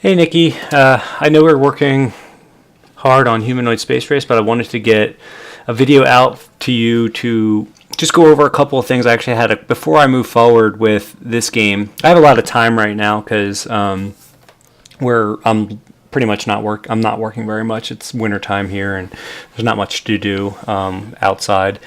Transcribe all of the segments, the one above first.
Hey Nikki, I know we're working hard on Humanoid Space Race, but I wanted to get a video out to you to just go over a couple of things. I actually had before I move forward with this game. I have a lot of time right now because I'm pretty much I'm not working very much. It's winter time here, and there's not much to do outside.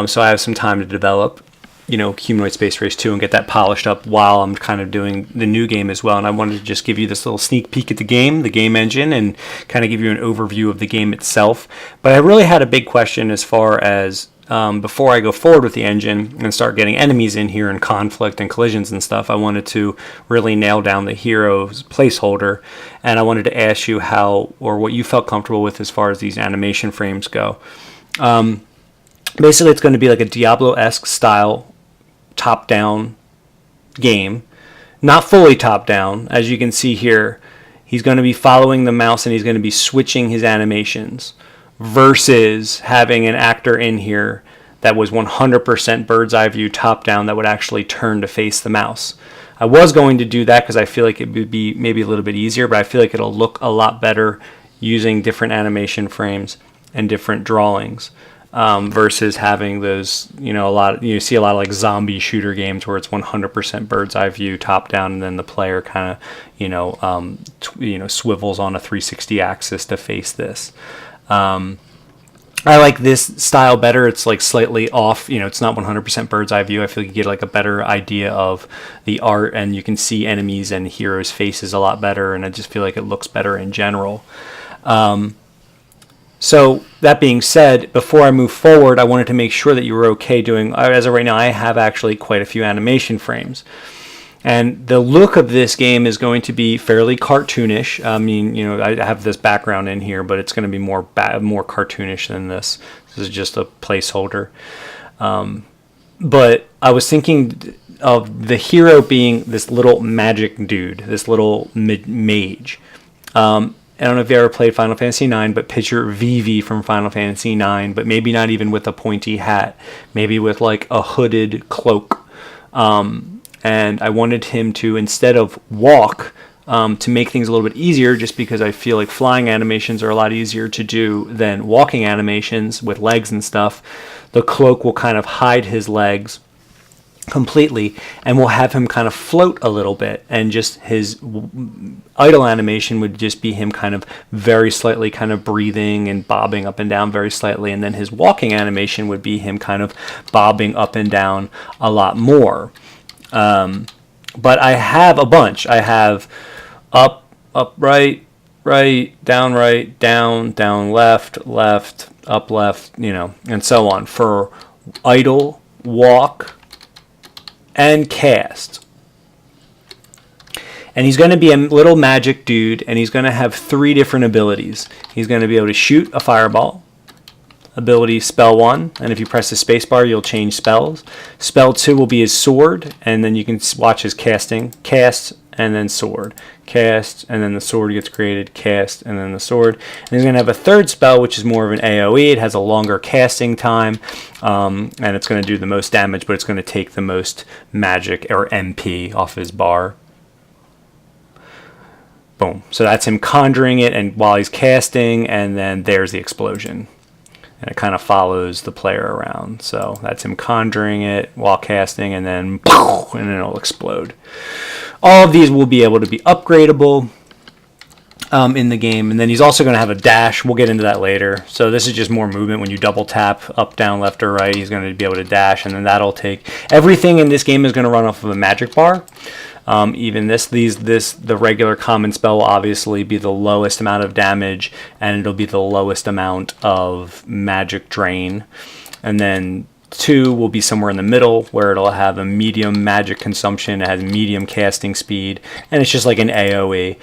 So I have some time to develop Humanoid Space Race 2 and get that polished up while I'm kind of doing the new game as well. And I wanted to just give you this little sneak peek at the game engine, and kind of give you an overview of the game itself. But I really had a big question as far as before I go forward with the engine and start getting enemies in here and conflict and collisions and stuff, I wanted to really nail down the hero's placeholder. And I wanted to ask you how or what you felt comfortable with as far as these animation frames go. Basically, it's going to be like a Diablo-esque style top-down game, not fully top-down. As you can see here, he's going to be following the mouse and he's going to be switching his animations, versus having an actor in here that was 100% bird's eye view top-down that would actually turn to face the mouse. I was going to do that because I feel like it would be maybe a little bit easier, but I feel like it'll look a lot better using different animation frames and different drawings. Versus having those, you see a lot of like zombie shooter games where it's 100% bird's eye view top down, and then the player kind of, swivels on a 360 axis to face this. I like this style better. It's like slightly off, it's not 100% bird's eye view. I feel like you get like a better idea of the art, and you can see enemies and heroes' faces a lot better, and I just feel like it looks better in general. So that being said, before I move forward, I wanted to make sure that you were okay doing, as of right now, I have actually quite a few animation frames. And the look of this game is going to be fairly cartoonish. I mean, I have this background in here, but it's going to be more cartoonish than this. This is just a placeholder. But I was thinking of the hero being this little magic dude, this little mage. I don't know if you ever played Final Fantasy IX, but picture Vivi from Final Fantasy IX, but maybe not even with a pointy hat, maybe with like a hooded cloak. And I wanted him to, instead of walk, to make things a little bit easier, just because I feel like flying animations are a lot easier to do than walking animations with legs and stuff. The cloak will kind of hide his legs completely, and we'll have him kind of float a little bit, and just his idle animation would just be him kind of very slightly kind of breathing and bobbing up and down very slightly, and then his walking animation would be him kind of bobbing up and down a lot more. But I have a bunch. I have up, right, down, left, up, left, and so on for idle, walk, and cast. And he's going to be a little magic dude, and he's going to have 3 different abilities. He's going to be able to shoot a fireball. Ability spell 1, and if you press the spacebar, you'll change spells. Spell 2 will be his sword, and then you can watch his casting. Cast, and then sword. Cast, and then the sword gets created. Cast, and then the sword. And he's going to have a third spell, which is more of an AoE. It has a longer casting time, and it's going to do the most damage, but it's going to take the most magic, or MP, off his bar. Boom. So that's him conjuring it, and while he's casting, and then there's the explosion. And it kind of follows the player around. So that's him conjuring it while casting, and then it'll explode. All of these will be able to be upgradable in the game. And then he's also going to have a dash. We'll get into that later. So this is just more movement. When you double tap up, down, left, or right, he's going to be able to dash. And then that'll take... Everything in this game is going to run off of a magic bar. Even the regular common spell will obviously be the lowest amount of damage, and it'll be the lowest amount of magic drain. And then 2 will be somewhere in the middle, where it'll have a medium magic consumption, it has medium casting speed, and it's just like an AoE.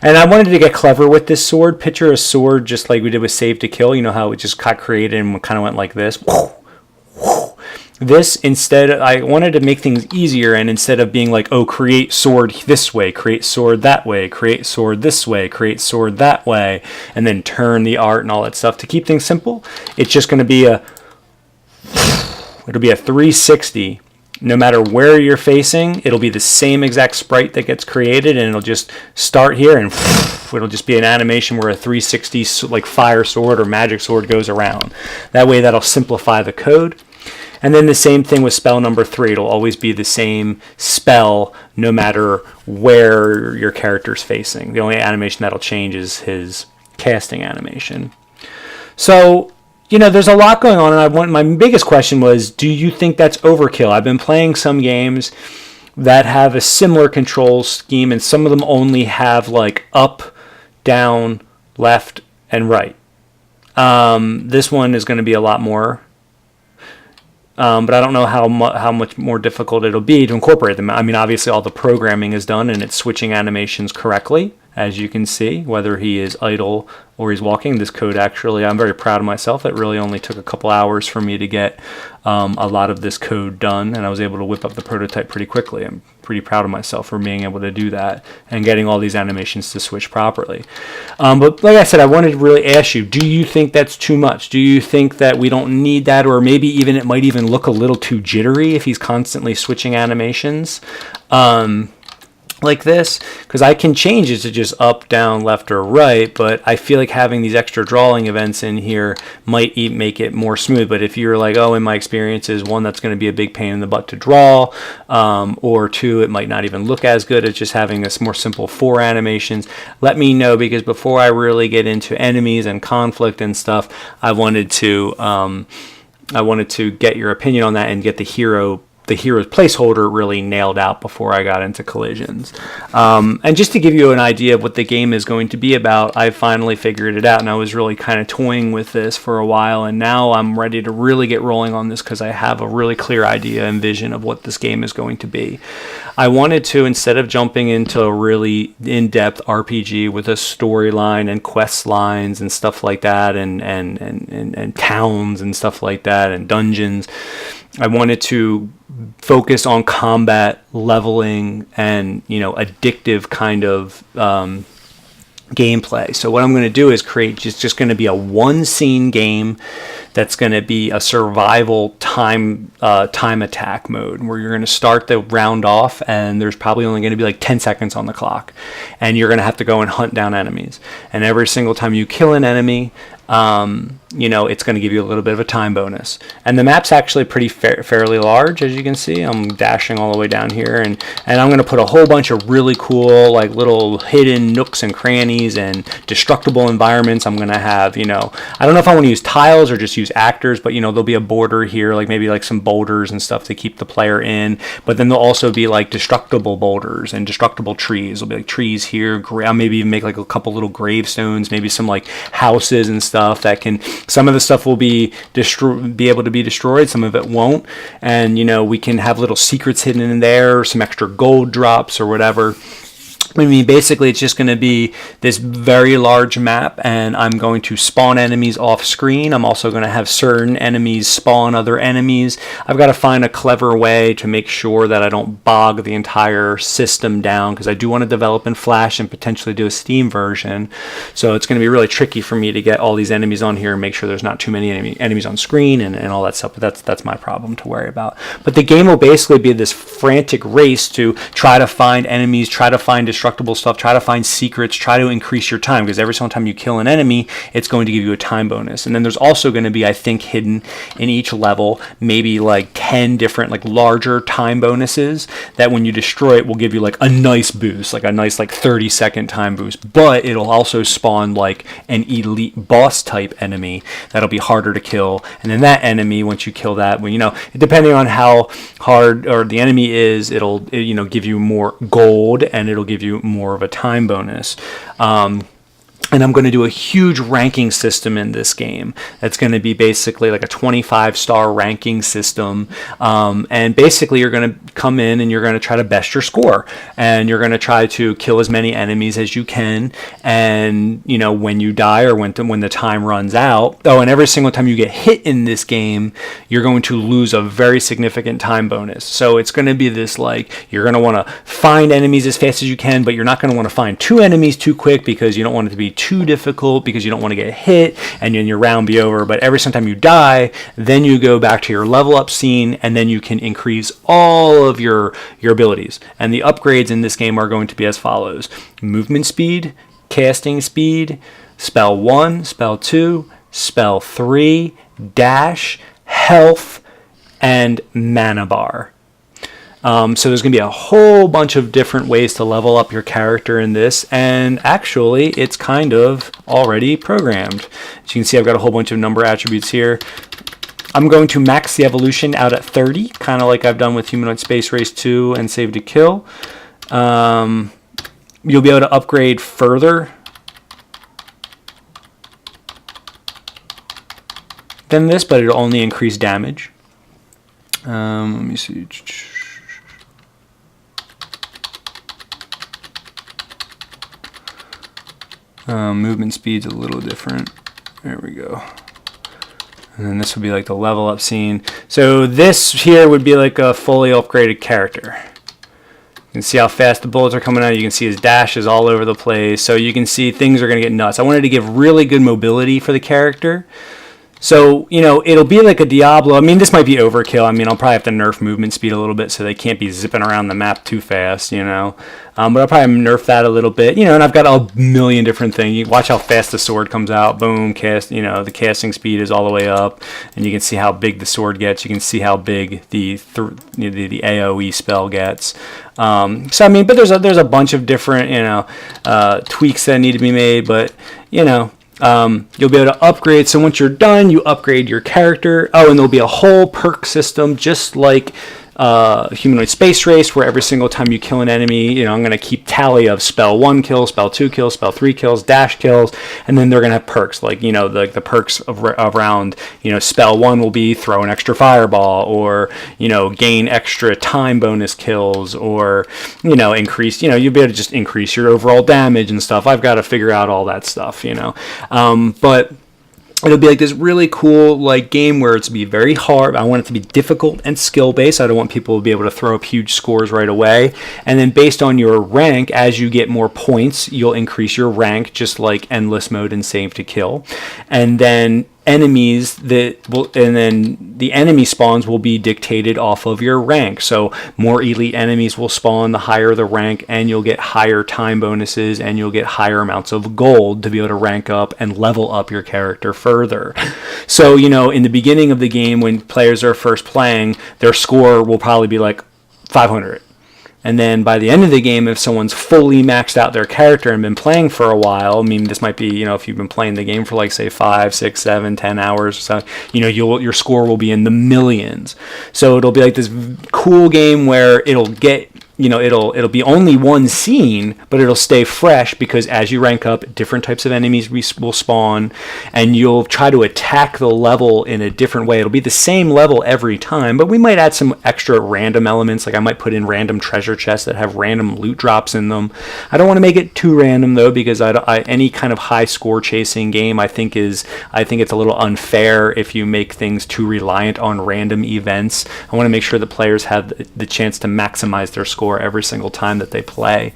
And I wanted to get clever with this sword. Picture a sword just like we did with Save to Kill. You know how it just got created and kind of went like this? This, instead, I wanted to make things easier, and instead of being like, oh, create sword this way, create sword that way, create sword this way, create sword that way, and then turn the art and all that stuff, to keep things simple, it's just going to be it'll be a 360 no matter where you're facing, it'll be the same exact sprite that gets created, and it'll just start here, and it'll just be an animation where a 360 like fire sword or magic sword goes around. That way, that'll simplify the code. And then the same thing with spell number 3. It'll always be the same spell no matter where your character's facing. The only animation that'll change is his casting animation. So, there's a lot going on, and my biggest question was, do you think that's overkill? I've been playing some games that have a similar control scheme, and some of them only have like up, down, left, and right. This one is going to be a lot more. But I don't know how much more difficult it'll be to incorporate them. I mean, obviously all the programming is done and it's switching animations correctly, as you can see, whether he is idle or he's walking. This code actually, I'm very proud of myself. It really only took a couple hours for me to get a lot of this code done, and I was able to whip up the prototype pretty quickly. I'm pretty proud of myself for being able to do that and getting all these animations to switch properly. But like I said, I wanted to really ask you, do you think that's too much? Do you think that we don't need that, or maybe even it might even look a little too jittery if he's constantly switching animations? Like this, because I can change it to just up, down, left, or right, but I feel like having these extra drawing events in here might make it more smooth. But if you're like, oh, in my experiences, 1, that's going to be a big pain in the butt to draw, or 2, it might not even look as good as just having this more simple 4 animations, let me know, because before I really get into enemies and conflict and stuff, I wanted to get your opinion on that and get the hero's placeholder really nailed out before I got into collisions. And just to give you an idea of what the game is going to be about, I finally figured it out, and I was really kind of toying with this for a while, and now I'm ready to really get rolling on this because I have a really clear idea and vision of what this game is going to be. I wanted to, instead of jumping into a really in-depth RPG with a storyline and quest lines and stuff like that, and towns and stuff like that, and dungeons, I wanted to focus on combat, leveling, and addictive kind of gameplay. So what I'm going to do is create just going to be a one scene game that's going to be a survival time attack mode, where you're going to start the round off and there's probably only going to be like 10 seconds on the clock, and you're going to have to go and hunt down enemies, and every single time you kill an enemy, it's going to give you a little bit of a time bonus. And the map's actually pretty fairly large, as you can see. I'm dashing all the way down here, and I'm going to put a whole bunch of really cool, like, little hidden nooks and crannies and destructible environments. I'm going to have, I don't know if I want to use tiles or just use actors, but there'll be a border here, like maybe like some boulders and stuff to keep the player in. But then there'll also be like destructible boulders and destructible trees. There'll be like trees here. I'll maybe even make like a couple little gravestones, maybe some like houses and stuff that can. Some of the stuff will be able to be destroyed, some of it won't, and we can have little secrets hidden in there, some extra gold drops or whatever. I mean, basically, it's just going to be this very large map, and I'm going to spawn enemies off screen. I'm also going to have certain enemies spawn other enemies. I've got to find a clever way to make sure that I don't bog the entire system down, because I do want to develop in Flash and potentially do a Steam version. So it's going to be really tricky for me to get all these enemies on here and make sure there's not too many enemies on screen and all that stuff. But that's my problem to worry about. But the game will basically be this frantic race to try to find enemies, try to find destructible stuff, try to find secrets, try to increase your time, because every single time you kill an enemy, it's going to give you a time bonus. And then there's also going to be, I think, hidden in each level, maybe like 10 different, like, larger time bonuses that when you destroy it will give you like a nice boost, like a nice like 30-second time boost. But it'll also spawn like an elite boss type enemy that'll be harder to kill. And then that enemy, once you kill that, depending on how hard or the enemy is, it'll give you more gold, and it'll give you more of a time bonus. And I'm going to do a huge ranking system in this game. That's going to be basically like a 25-star ranking system. And basically, you're going to come in and you're going to try to best your score. And you're going to try to kill as many enemies as you can. And, when you die or when the time runs out. Oh, and every single time you get hit in this game, you're going to lose a very significant time bonus. So it's going to be this, like, you're going to want to find enemies as fast as you can, but you're not going to want to find 2 enemies too quick, because you don't want it to be too difficult because you don't want to get hit and then your round be over. But every single time you die, then you go back to your level up scene, and then you can increase all of your abilities. And the upgrades in this game are going to be as follows: movement speed, casting speed, spell 1, spell 2, spell 3, dash, health, and mana bar. So there's going to be a whole bunch of different ways to level up your character in this, and actually it's kind of already programmed. As you can see, I've got a whole bunch of number attributes here. I'm going to max the evolution out at 30, kind of like I've done with Humanoid Space Race 2 and Save to Kill. You'll be able to upgrade further than this, but it'll only increase damage. Let me see. Movement speed's a little different. There we go. And then this would be like the level up scene. So this here would be like a fully upgraded character. You can see how fast the bullets are coming out. You can see his dash is all over the place. So you can see things are going to get nuts. I wanted to give really good mobility for the character. So, you know, it'll be like a Diablo. I mean, this might be overkill. I mean, I'll probably have to nerf movement speed a little bit so they can't be zipping around the map too fast, you know. But I'll probably nerf that a little bit, you know, and I've got a million different things. You watch how fast the sword comes out. Boom, cast, you know, the casting speed is all the way up. And you can see how big the sword gets. You can see how big the AoE spell gets. So, I mean, but there's a bunch of different, you know, tweaks that need to be made. But, you know, you'll be able to upgrade. So once you're done, you upgrade your character. Oh, and there'll be a whole perk system just like Humanoid Space Race, where every single time you kill an enemy, you know, I'm going to keep tally of spell 1 kill, spell 2 kills, spell 3 kills, dash kills, and then they're going to have perks like, you know, the perks around, you know, spell 1 will be throw an extra fireball, or, you know, gain extra time bonus kills, or, you know, increase, you know, you'll be able to just increase your overall damage and stuff. I've got to figure out all that stuff, you know, but it'll be like this really cool like game where it's be very hard. I want it to be difficult and skill based. I don't want people to be able to throw up huge scores right away. And then based on your rank, as you get more points, you'll increase your rank, just like endless mode and Save to Kill. And then enemies and then the enemy spawns will be dictated off of your rank. So more elite enemies will spawn the higher the rank, and you'll get higher time bonuses, and you'll get higher amounts of gold to be able to rank up and level up your character further. So, you know, in the beginning of the game, when players are first playing, their score will probably be like 500. And then by the end of the game, if someone's fully maxed out their character and been playing for a while, I mean, this might be, you know, if you've been playing the game for like, say, 5, 6, 7, 10 hours, so, you know, your score will be in the millions. So it'll be like this cool game where it'll get, you know, it'll be only one scene, but it'll stay fresh, because as you rank up, different types of enemies will spawn, and you'll try to attack the level in a different way. It'll be the same level every time, but we might add some extra random elements. Like I might put in random treasure chests that have random loot drops in them. I don't want to make it too random though, because any kind of high score chasing game I think it's a little unfair if you make things too reliant on random events. I want to make sure that players have the chance to maximize their score every single time that they play.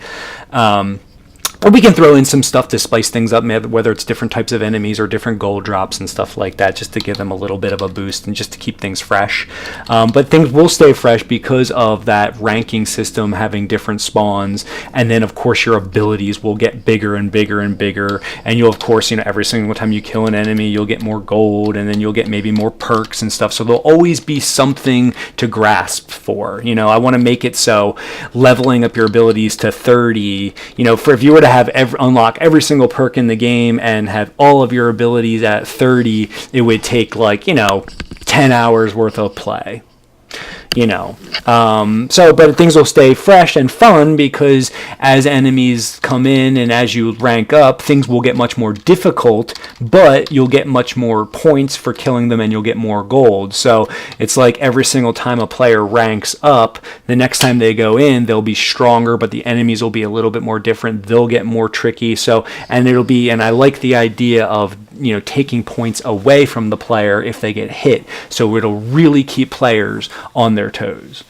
Or we can throw in some stuff to spice things up, whether it's different types of enemies or different gold drops and stuff like that, just to give them a little bit of a boost and just to keep things fresh. But things will stay fresh because of that ranking system having different spawns. And then, of course, your abilities will get bigger and bigger and bigger. And you'll, of course, you know, every single time you kill an enemy, you'll get more gold, and then you'll get maybe more perks and stuff. So there'll always be something to grasp for. You know, I want to make it so leveling up your abilities to 30, you know, if you were to unlock every single perk in the game and have all of your abilities at 30, it would take like, you know, 10 hours worth of play. You know, but things will stay fresh and fun, because as enemies come in and as you rank up, things will get much more difficult, but you'll get much more points for killing them, and you'll get more gold. So it's like every single time a player ranks up, the next time they go in, they'll be stronger, but the enemies will be a little bit more different. They'll get more tricky. So, and I like the idea of, you know, taking points away from the player if they get hit. So it'll really keep players on their toes.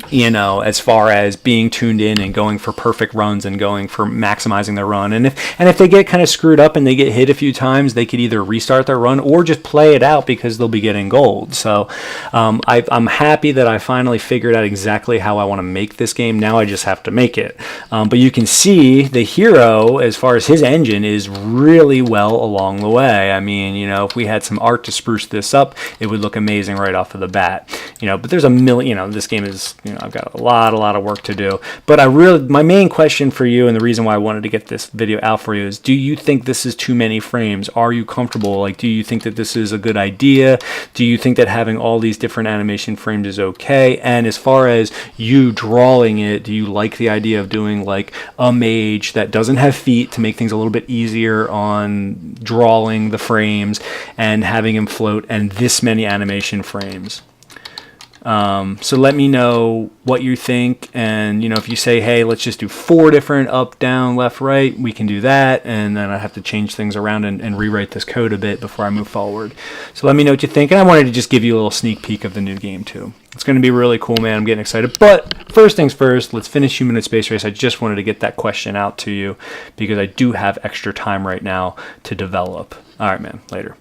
you know, as far as being tuned in and going for perfect runs and going for maximizing their run. And if they get kind of screwed up and they get hit a few times, they could either restart their run or just play it out because they'll be getting gold. So I'm happy that I finally figured out exactly how I want to make this game. Now I just have to make it. But you can see the hero, as far as his engine, is really well along the way. I mean, you know, if we had some art to spruce this up, it would look amazing right off of the bat. You know, but there's a million, you know, this game is, you know, I've got a lot of work to do. But my main question for you, and the reason why I wanted to get this video out for you, is do you think this is too many frames? Are you comfortable? Like, do you think that this is a good idea? Do you think that having all these different animation frames is okay? And as far as you drawing it, do you like the idea of doing like a mage that doesn't have feet to make things a little bit easier on drawing the frames and having him float, and this many animation frames? So let me know what you think, and you know, if you say, hey, let's just do 4 different up, down, left, right, we can do that, and then I have to change things around and rewrite this code a bit before I move forward. So let me know what you think, and I wanted to just give you a little sneak peek of the new game too. It's going to be really cool, man. I'm getting excited. But first things first, let's finish Humanoid Space Race. I just wanted to get that question out to you because I do have extra time right now to develop. All right, man. Later.